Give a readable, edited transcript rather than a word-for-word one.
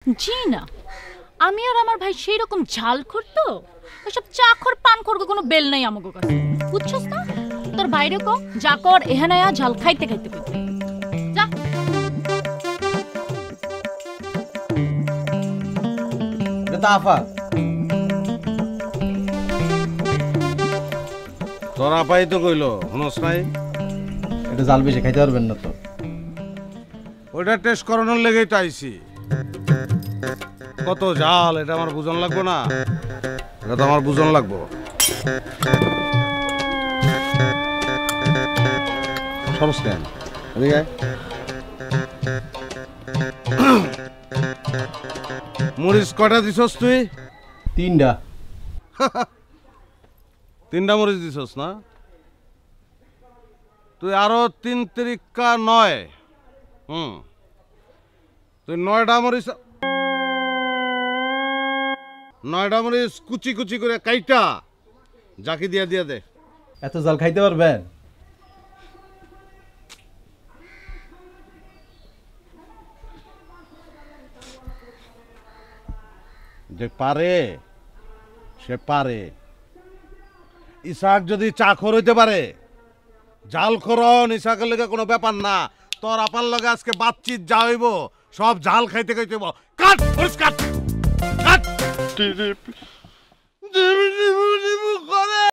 জি না, আমি আর আমার ভাই সেই রকম ঝাল করতো ওসব চাখর পান করবো কোনো বেল নাই আমাকে কাছে, বুঝছস না? তোর বাইরে কো যা কর এখানে আয়া ঝাল খাইতে খাইতে খাইতে যা। তোর আপাই তো কইল হনস নাই, এটা জাল বেশি খাইতে পারবেন না তো। ওইটা টেস্ট করানোর লেগেই তো আইছি। কত জাল এটা আমার বুঝন লাগবো না? এটা তো আমার বুঝন লাগবো। সরস কেন এদিকে? মরিচ কয়টা দিছস তুই? 3টা। 3টা মরিচ দিছস না? তুই আরো 3 তিরিকা 9। তুই 9টা মরিচ কুচি কুচি করে কাইটা জাকি দিয়া দিয়া দে। এত জাল খাইতে পারবেন? যে পারে সে পারে। ইসাক যদি চাখর হইতে পারে, জাল খরন ইসাকের লগে কোনো ব্যাপার না। তোর আপার লগে আজকে বাতচিত যা হইব সব জাল খাইতে খাইতে হইব। কাট মরিচ কাট কাট।